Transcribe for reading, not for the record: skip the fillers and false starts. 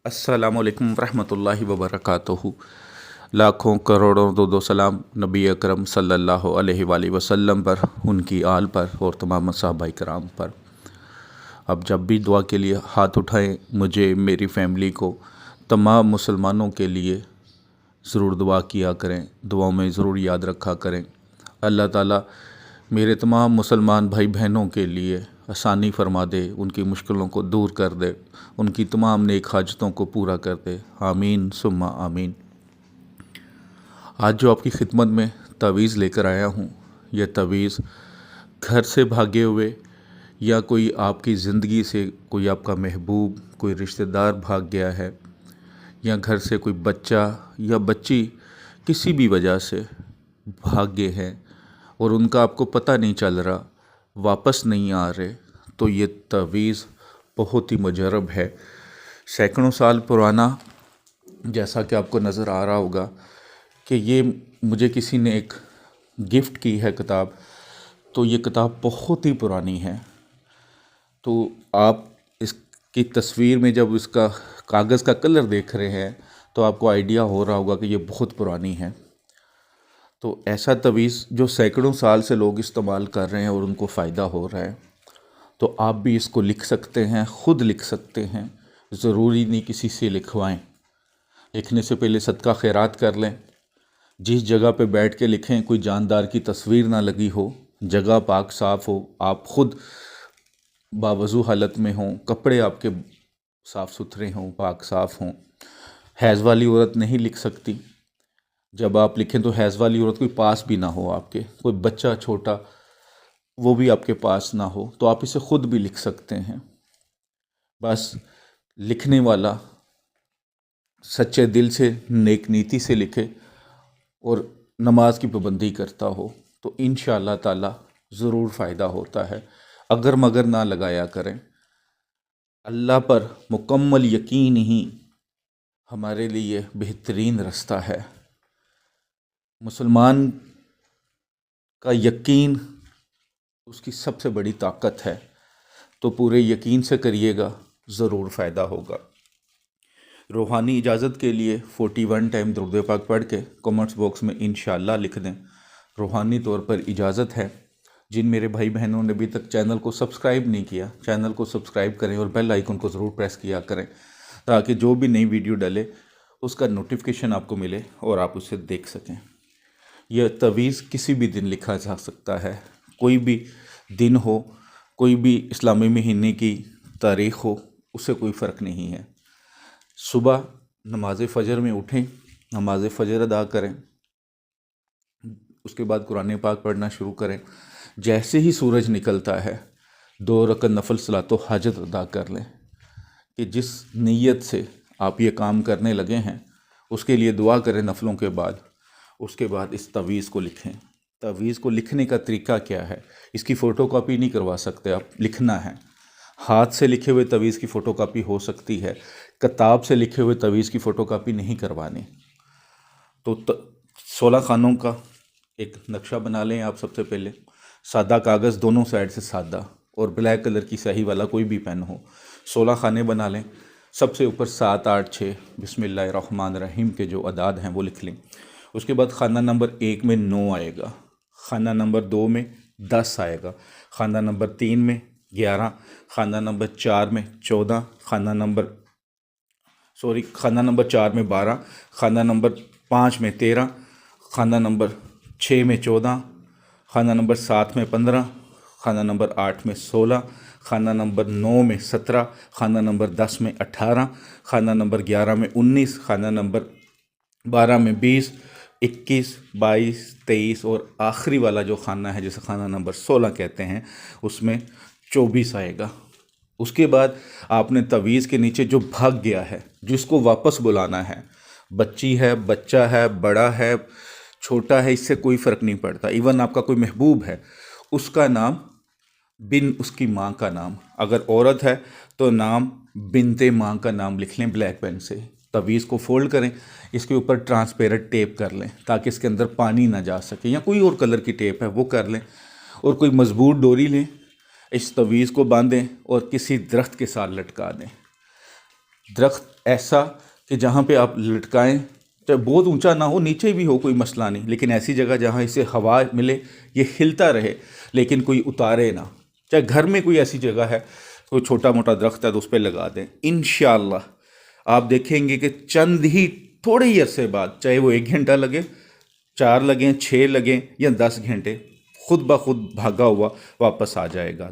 अस्सलामु अलैकुम रहमतुल्लाहि व बरकातुहू। लाखों करोड़ों दो सलाम नबी अकरम सल्लल्लाहु अलैहि वसल्लम पर, उनकी आल पर और तमाम सहाबाए कराम पर। अब जब भी दुआ के लिए हाथ उठाएं, मुझे, मेरी फैमिली को, तमाम मुसलमानों के लिए ज़रूर दुआ किया करें, दुआओं में ज़रूर याद रखा करें। अल्लाह ताला मेरे तमाम मुसलमान भाई बहनों के लिए आसानी फरमा दे, उनकी मुश्किलों को दूर कर दे, उनकी तमाम नेक हाजतों को पूरा कर दे। आमीन सुम्मा आमीन। आज जो आपकी खिदमत में तावीज़ लेकर आया हूँ, यह तावीज़ घर से भागे हुए या कोई आपकी ज़िंदगी से कोई आपका महबूब, कोई रिश्तेदार भाग गया है, या घर से कोई बच्चा या बच्ची किसी भी वजह से भाग गए हैं और उनका आपको पता नहीं चल रहा, वापस नहीं आ रहे, तो ये तावीज़ बहुत ही मुजरब है, सैकड़ों साल पुराना। जैसा कि आपको नज़र आ रहा होगा कि ये मुझे किसी ने एक गिफ्ट की है किताब, तो ये किताब बहुत ही पुरानी है। तो आप इसकी तस्वीर में जब इसका कागज़ का कलर देख रहे हैं तो आपको आइडिया हो रहा होगा कि ये बहुत पुरानी है। तो ऐसा तवीज़ जो सैकड़ों साल से लोग इस्तेमाल कर रहे हैं और उनको फ़ायदा हो रहा है, तो आप भी इसको लिख सकते हैं, ख़ुद लिख सकते हैं, ज़रूरी नहीं किसी से लिखवाएं। लिखने से पहले सदका खैरात कर लें। जिस जगह पे बैठ के लिखें कोई जानदार की तस्वीर ना लगी हो, जगह पाक साफ़ हो, आप ख़ुद बावज़ू हालत में हों, कपड़े आपके साफ़ सुथरे हों, पाक साफ़ हों। हैज़ वाली औरत नहीं लिख सकती। जब आप लिखें तो हैज़ वाली औरत कोई पास भी ना हो, आपके कोई बच्चा छोटा वो भी आपके पास ना हो, तो आप इसे ख़ुद भी लिख सकते हैं। बस लिखने वाला सच्चे दिल से, नेक नीति से लिखे और नमाज की पाबंदी करता हो, तो इंशाअल्लाह ताला ज़रूर फ़ायदा होता है। अगर मगर ना लगाया करें। अल्लाह पर मुकम्मल यकीन ही हमारे लिए बेहतरीन रास्ता है। मुसलमान का यकीन उसकी सबसे बड़ी ताकत है, तो पूरे यकीन से करिएगा, ज़रूर फ़ायदा होगा। रूहानी इजाज़त के लिए 41 टाइम दुरूद पाक पढ़ के कमेंट्स बॉक्स में इंशाअल्लाह लिख दें। रूहानी तौर पर इजाज़त है। जिन मेरे भाई बहनों ने अभी तक चैनल को सब्सक्राइब नहीं किया, चैनल को सब्सक्राइब करें और बेल आइकन को ज़रूर प्रेस किया करें, ताकि जो भी नई वीडियो डले उसका नोटिफिकेशन आपको मिले और आप उसे देख सकें। यह तवीज़ किसी भी दिन लिखा जा सकता है, कोई भी दिन हो, कोई भी इस्लामी महीने की तारीख़ हो, उससे कोई फ़र्क नहीं है। सुबह नमाज फ़जर में उठें, नमाज फ़जर अदा करें, उसके बाद कुरान पाक पढ़ना शुरू करें। जैसे ही सूरज निकलता है 2 रकअत नफल सलातो हाजत अदा कर लें कि जिस नीयत से आप ये काम करने लगे हैं उसके लिए दुआ करें नफलों के बाद। उसके बाद इस तवीज़ को लिखें। तवीज़ को लिखने का तरीका क्या है, इसकी फ़ोटोकॉपी नहीं करवा सकते आप, लिखना है। हाथ से लिखे हुए तवीज़ की फ़ोटोकॉपी हो सकती है, किताब से लिखे हुए तवीज़ की फ़ोटोकॉपी नहीं करवानी। तो 16 खानों का एक नक्शा बना लें आप। सबसे पहले सादा कागज़, दोनों साइड से सादा, और ब्लैक कलर की स्याही वाला कोई भी पेन हो। 16 खाने बना लें। सबसे ऊपर 7, 8, 6 बिस्मिल्लाहिर्रहमानिर्रहीम के जो अदाद हैं वो लिख लें। उसके बाद खाना नंबर 1 में 9 आएगा, खाना नंबर 2 में 10 आएगा, खाना नंबर 3 में 11, खाना नंबर 4 में 14, खाना नंबर 4 में 12, खाना नंबर 5 में 13, खाना नंबर 6 में 14, खाना नंबर 7 में 15, खाना नंबर 8 में 16, खाना नंबर 9 में 17, खाना नंबर 10 में 18, खाना नंबर 11 में 19, खाना नंबर 12 में 20, 21, 22, 23 और आखिरी वाला जो खाना है जिसे खाना नंबर 16 कहते हैं उसमें 24 आएगा। उसके बाद आपने तवीज़ के नीचे जो भाग गया है, जिसको वापस बुलाना है, बच्ची है, बच्चा है, बड़ा है, छोटा है, इससे कोई फ़र्क नहीं पड़ता। इवन आपका कोई महबूब है, उसका नाम बिन उसकी माँ का नाम, अगर औरत है तो नाम बिनते माँ का नाम लिख लें ब्लैक पेन से। तवीज़ को फोल्ड करें, इसके ऊपर ट्रांसपेरेंट टेप कर लें ताकि इसके अंदर पानी ना जा सके, या कोई और कलर की टेप है वो कर लें, और कोई मजबूत डोरी लें, इस तवीज़ को बांधें और किसी दरख्त के साथ लटका दें। درخت ایسا کہ جہاں پہ آپ لٹکائیں، چاہے بہت اونچا نہ ہو، نیچے بھی ہو کوئی مسئلہ نہیں، لیکن ایسی جگہ جہاں اسے ہوا ملے، یہ ہلتا رہے لیکن کوئی اتارے نہ۔ چاہے گھر میں کوئی ایسی جگہ ہے، کوئی چھوٹا موٹا درخت ہے تو اس پہ لگا دیں، انشاءاللہ آپ دیکھیں گے کہ چند ہی تھوڑے ہی عرصے بعد، چاہے وہ 1 گھنٹہ لگے، 4 لگیں، 6 لگیں یا 10 گھنٹے، خود بخود بھاگا ہوا واپس آ جائے گا۔